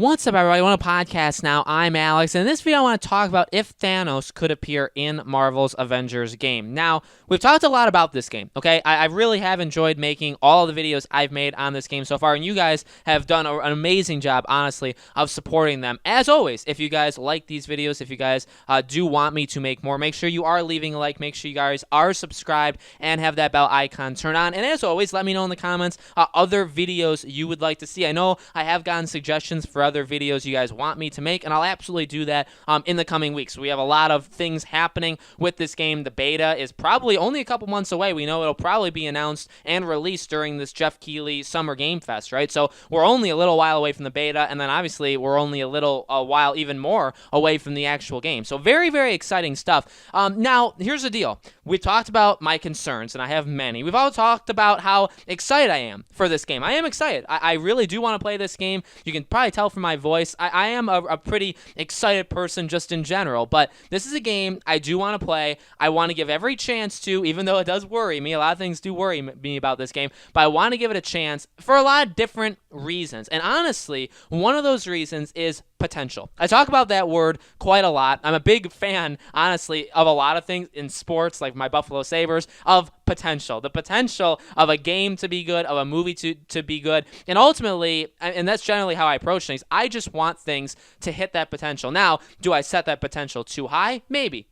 What's up, everybody? I want a podcast now. I'm Alex, and in this video, I want to talk about if Thanos could appear in Marvel's Avengers game. Now, we've talked a lot about this game, okay? I really have enjoyed making all of the videos I've made on this game so far, and you guys have done an amazing job, honestly, of supporting them. As always, if you guys like these videos, if you guys do want me to make more, make sure you are leaving a like, make sure you guys are subscribed, and have that bell icon turned on. And as always, let me know in the comments other videos you would like to see. I know I have gotten suggestions for other videos you guys want me to make, and I'll absolutely do that in the coming weeks. We have a lot of things happening with this game. The beta is probably only a couple months away. We know it'll probably be announced and released during this Jeff Keighley Summer Game Fest, right? So we're only a little while away from the beta, and then obviously we're only a while even more away from the actual game. So very, very exciting stuff. Now, here's the deal. We've talked about my concerns, and I have many. We've all talked about how excited I am for this game. I am excited. I really do want to play this game. You can probably tell from my voice. I am a pretty excited person just in general, but this is a game I do want to play. I want to give every chance to, even though it does worry me. A lot of things do worry me about this game, but I want to give it a chance for a lot of different reasons. And honestly, one of those reasons is potential. I talk about that word quite a lot. I'm a big fan, honestly, of a lot of things in sports, like my Buffalo Sabres, of potential. The potential of a game to be good, of a movie to be good. And ultimately, and that's generally how I approach things, I just want things to hit that potential. Now, do I set that potential too high? Maybe.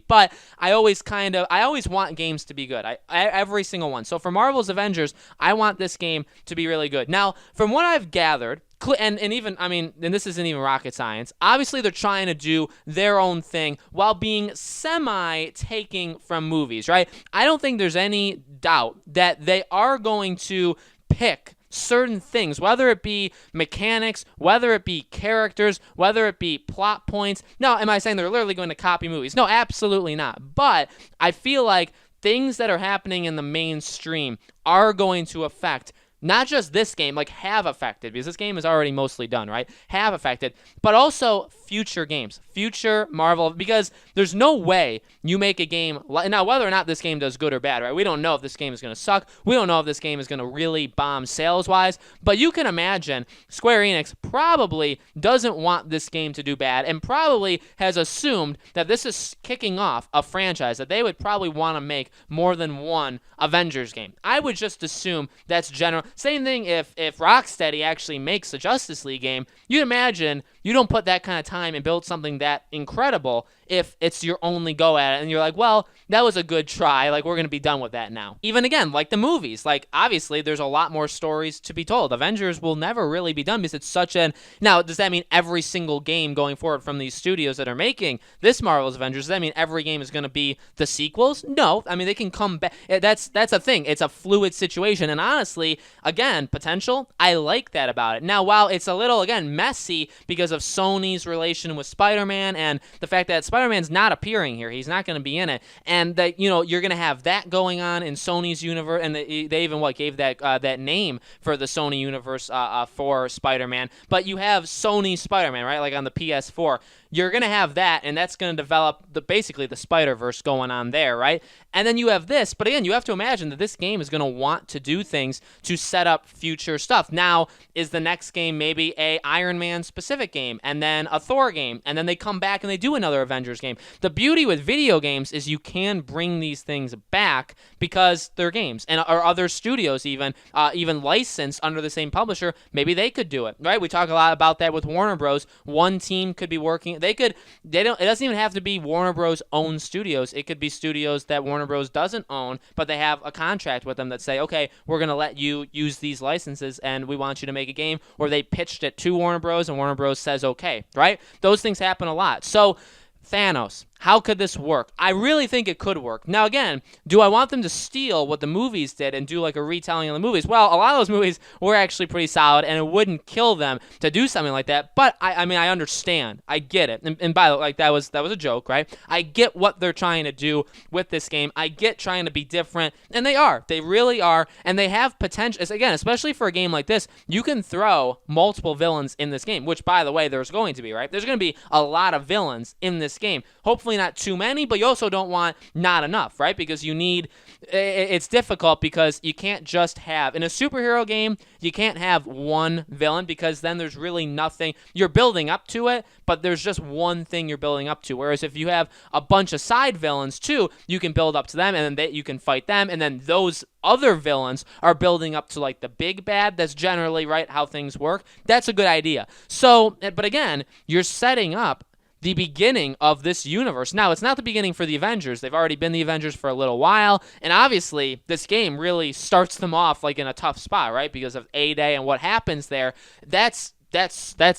But I always want games to be good. Every single one. So for Marvel's Avengers, I want this game to be really good. Now, from what I've gathered, and even, and this isn't even rocket science, obviously they're trying to do their own thing while being semi-taking from movies, right? I don't think there's any doubt that they are going to pick certain things, whether it be mechanics, whether it be characters, whether it be plot points. Now, am I saying they're literally going to copy movies? No, absolutely not. But I feel like things that are happening in the mainstream are going to affect not just this game, like have affected, because this game is already mostly done, right? Have affected, but also future games, future Marvel, because there's no way you make a game, now whether or not this game does good or bad, right? We don't know if this game is going to suck. We don't know if this game is going to really bomb sales-wise, but you can imagine Square Enix probably doesn't want this game to do bad and probably has assumed that this is kicking off a franchise, that they would probably want to make more than one Avengers game. I would just assume that's general. Same thing if Rocksteady actually makes a Justice League game, you'd imagine you don't put that kind of time and build something that incredible if it's your only go at it and you're like, well, that was a good try, like we're going to be done with that now. Even again, like the movies, like obviously there's a lot more stories to be told. Avengers will never really be done because it's such an, now does that mean every single game going forward from these studios that are making this Marvel's Avengers, does that mean every game is going to be the sequels? No, they can come back. That's a thing. It's a fluid situation, and honestly, again, potential, I like that about it. Now, while it's a little, again, messy because of Sony's relation with Spider-Man and the fact that Spider-Man's not appearing here, he's not going to be in it, and that, you're going to have that going on in Sony's universe, and they even gave that name for the Sony universe for Spider-Man, but you have Sony Spider-Man, right, like on the PS4. You're going to have that, and that's going to develop basically the Spider-Verse going on there, right? And then you have this, but again, you have to imagine that this game is going to want to do things to set up future stuff. Now, is the next game maybe a Iron Man specific game, and then a Thor game, and then they come back and they do another Avengers game? The beauty with video games is you can bring these things back because they're games, and or other studios even licensed under the same publisher, maybe they could do it, right? We talk a lot about that with Warner Bros. One team could be working. It doesn't even have to be Warner Bros. Owned studios. It could be studios that Warner Bros. Doesn't own, but they have a contract with them that say, okay, we're going to let you use these licenses and we want you to make a game, or they pitched it to Warner Bros. And Warner Bros. Says, okay, right? Those things happen a lot. So Thanos, how could this work? I really think it could work. Now, again, do I want them to steal what the movies did and do like a retelling of the movies? Well, a lot of those movies were actually pretty solid, and it wouldn't kill them to do something like that. But I understand. I get it. And by the way, that was a joke, right? I get what they're trying to do with this game. I get trying to be different, and they are. They really are, and they have potential. Again, especially for a game like this, you can throw multiple villains in this game, which, by the way, there's going to be, right? There's going to be a lot of villains in this game. Hopefully definitely not too many, but you also don't want not enough, right? Because it's difficult because you can't just have, in a superhero game, you can't have one villain because then there's really nothing. You're building up to it, but there's just one thing you're building up to. Whereas if you have a bunch of side villains too, you can build up to them, and then you can fight them, and then those other villains are building up to like the big bad. That's generally, right, how things work. That's a good idea. So, but again, you're setting up the beginning of this universe. Now, it's not the beginning for the Avengers. They've already been the Avengers for a little while, and obviously, this game really starts them off like in a tough spot, right? Because of A-Day and what happens there. That's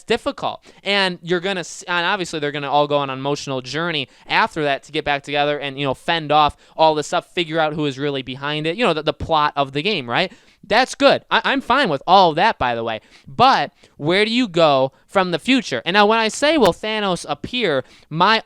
difficult, and obviously they're gonna all go on an emotional journey after that to get back together and fend off all this stuff, figure out who is really behind it. The plot of the game, right? That's good. I'm fine with all of that, by the way. But where do you go from the future? And now when I say, will Thanos appear, my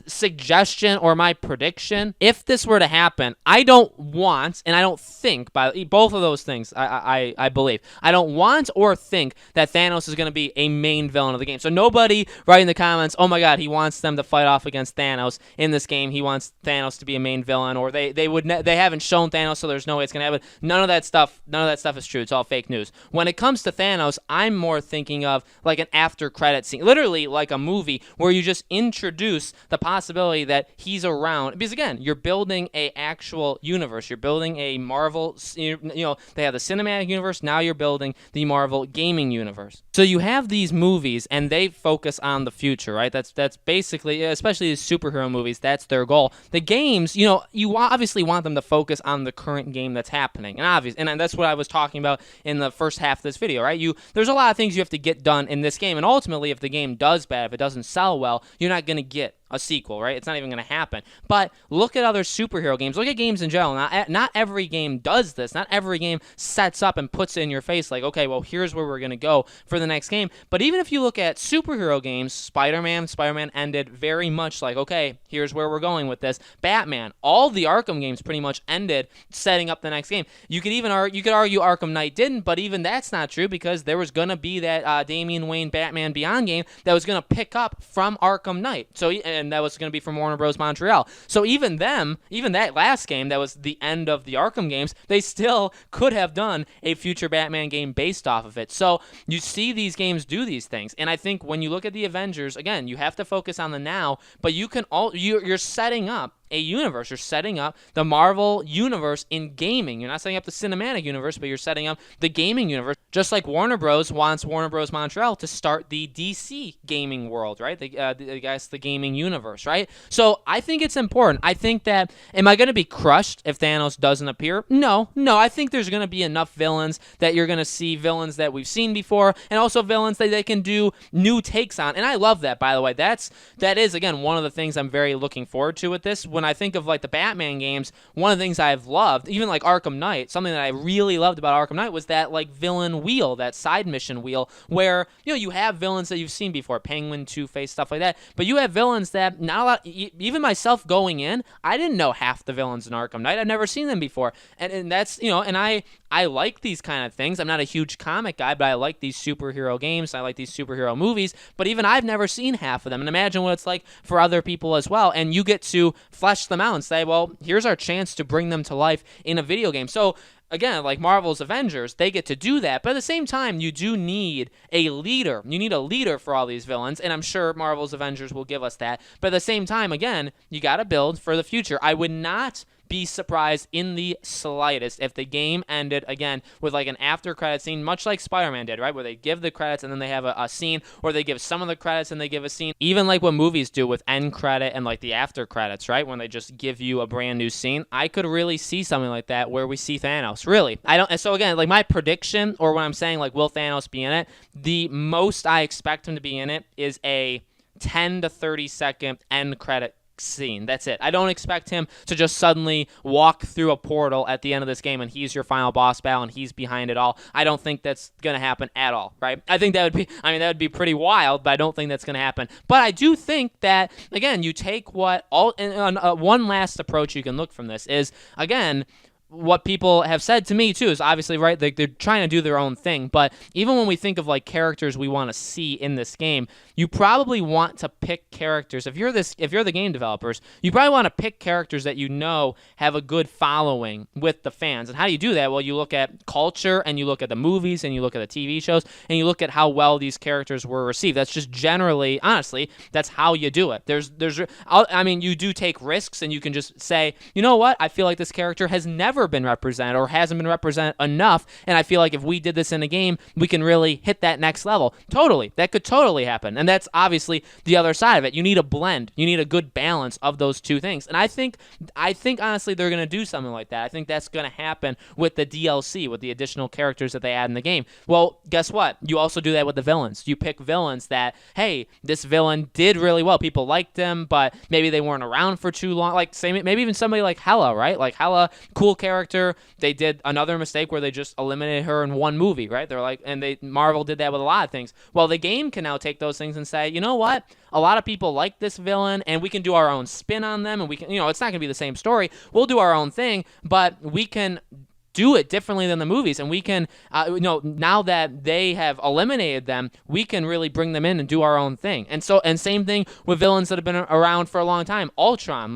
suggestion or my prediction, if this were to happen, I don't want, and I don't think, by both of those things, I believe, I don't want or think that Thanos is going to be a main villain of the game. So nobody write in the comments, oh my god, he wants them to fight off against Thanos in this game. He wants Thanos to be a main villain, or they haven't shown Thanos, so there's no way it's going to happen. None of that stuff is true. It's all fake news. When it comes to Thanos, I'm more thinking of like an after credit scene, literally like a movie where you just introduce the possibility that he's around. Because again, you're building a actual universe. You're building a Marvel, they have the cinematic universe. Now you're building the Marvel gaming universe. So you have these movies and they focus on the future, right? That's basically, especially these superhero movies, that's their goal. The games, you obviously want them to focus on the current game that's happening. And that's what I was talking about in the first half of this video, right? There's a lot of things you have to get done in this game, and ultimately, if the game does bad, if it doesn't sell well, you're not going to get a sequel, right? It's not even going to happen. But look at other superhero games. Look at games in general. Not every game does this. Not every game sets up and puts it in your face like, okay, well, here's where we're going to go for the next game. But even if you look at superhero games, Spider-Man ended very much like, okay, here's where we're going with this. Batman, all the Arkham games pretty much ended setting up the next game. You could argue Arkham Knight didn't, but even that's not true because there was going to be that Damian Wayne Batman Beyond game that was going to pick up from Arkham Knight. And that was going to be from Warner Bros. Montreal. So even that last game, that was the end of the Arkham games, they still could have done a future Batman game based off of it. So you see these games do these things. And I think when you look at the Avengers, again, you have to focus on the now, but you're setting up a universe. You're setting up the Marvel universe in gaming. You're not setting up the cinematic universe, but you're setting up the gaming universe. Just like Warner Bros. Wants Warner Bros. Montreal to start the DC gaming world, right? The gaming universe, right? So I think it's important. I think that, am I going to be crushed if Thanos doesn't appear? No. I think there's going to be enough villains that you're going to see villains that we've seen before, and also villains that they can do new takes on. And I love that, by the way. That is, again, one of the things I'm very looking forward to with this. When I think of like the Batman games, one of the things I've loved, even like Arkham Knight, something that I really loved about Arkham Knight was that like villain wheel, that side mission wheel, where you have villains that you've seen before, Penguin, Two-Face, stuff like that, but you have villains that not a lot, even myself going in, I didn't know half the villains in Arkham Knight. I've never seen them before, and that's and I like these kind of things. I'm not a huge comic guy, but I like these superhero games. I like these superhero movies, but even I've never seen half of them. And imagine what it's like for other people as well. And you get to flesh them out and say, well, here's our chance to bring them to life in a video game. So again, like Marvel's Avengers, they get to do that. But at the same time, you do need a leader. You need a leader for all these villains, and I'm sure Marvel's Avengers will give us that. But at the same time, again, you got to build for the future. I would not be surprised in the slightest if the game ended again with like an after credit scene, much like Spider-Man did, right, where they give the credits and then they have a scene, or they give some of the credits and they give a scene, even like what movies do with end credit and like the after credits, right, when they just give you a brand new scene. I could really see something like that where we see Thanos. Really, I don't. So again, like my prediction, or when I'm saying like will Thanos be in it, the most I expect him to be in it is a 10 to 30 second end credit scene. That's it. I don't expect him to just suddenly walk through a portal at the end of this game and he's your final boss battle and he's behind it all. I don't think that's going to happen at all, right? I think that would be pretty wild, but I don't think that's going to happen. But I do think that, again, you take one last approach you can look from this is, again, what people have said to me too is obviously right. They're trying to do their own thing, but even when we think of like characters we want to see in this game, you probably want to pick characters. If you're the game developers, you probably want to pick characters that you know have a good following with the fans. And how do you do that? Well, you look at culture, and you look at the movies, and you look at the TV shows, and you look at how well these characters were received. That's just generally, honestly, that's how you do it. I mean, you do take risks, and you can just say, you know what? I feel like this character has never been represented or hasn't been represented enough, and I feel like if we did this in a game, we can really hit that next level. Totally. That could totally happen. And that's obviously the other side of it. You need a blend. You need a good balance of those two things. And I think honestly they're going to do something like that. I think that's going to happen with the DLC, with the additional characters that they add in the game. Well, guess what? You also do that with the villains. You pick villains that, hey, this villain did really well. People liked him, but maybe they weren't around for too long. Like, say, maybe even somebody like Hela, right? Like Hela, cool character. They did another mistake where they just eliminated her in one movie, right? They're like, and Marvel did that with a lot of things. Well, the game can now take those things and say, you know what? A lot of people like this villain, and we can do our own spin on them, and we can, it's not going to be the same story. We'll do our own thing, but we can do it differently than the movies, and we can, now that they have eliminated them, we can really bring them in and do our own thing. And same thing with villains that have been around for a long time. Ultron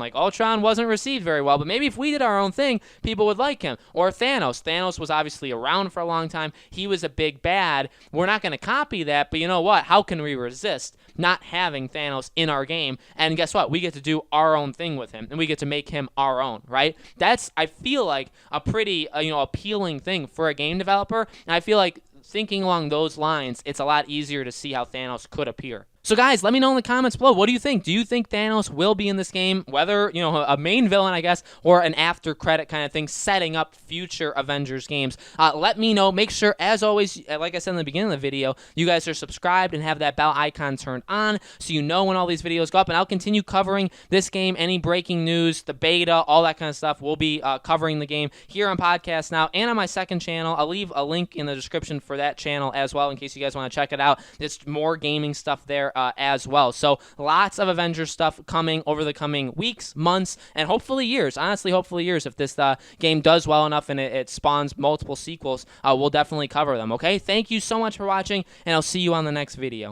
wasn't received very well, but maybe if we did our own thing, people would like him. Or Thanos. Thanos was obviously around for a long time. He was a big bad. We're not going to copy that, but you know what? How can we resist not having Thanos in our game? And guess what? We get to do our own thing with him, and we get to make him our own, right? That's, I feel like, a pretty, appealing thing for a game developer. And I feel like thinking along those lines, it's a lot easier to see how Thanos could appear. So guys, let me know in the comments below. What do you think? Do you think Thanos will be in this game? Whether, a main villain, I guess, or an after credit kind of thing, setting up future Avengers games. Let me know. Make sure, as always, like I said in the beginning of the video, you guys are subscribed and have that bell icon turned on so you know when all these videos go up. And I'll continue covering this game, any breaking news, the beta, all that kind of stuff. We'll be covering the game here on Podcast Now and on my second channel. I'll leave a link in the description for that channel as well in case you guys want to check it out. There's more gaming stuff there as well. So lots of Avengers stuff coming over the coming weeks, months, and hopefully years. Honestly, hopefully years. If this game does well enough and it spawns multiple sequels, we'll definitely cover them, okay? Thank you so much for watching, and I'll see you on the next video.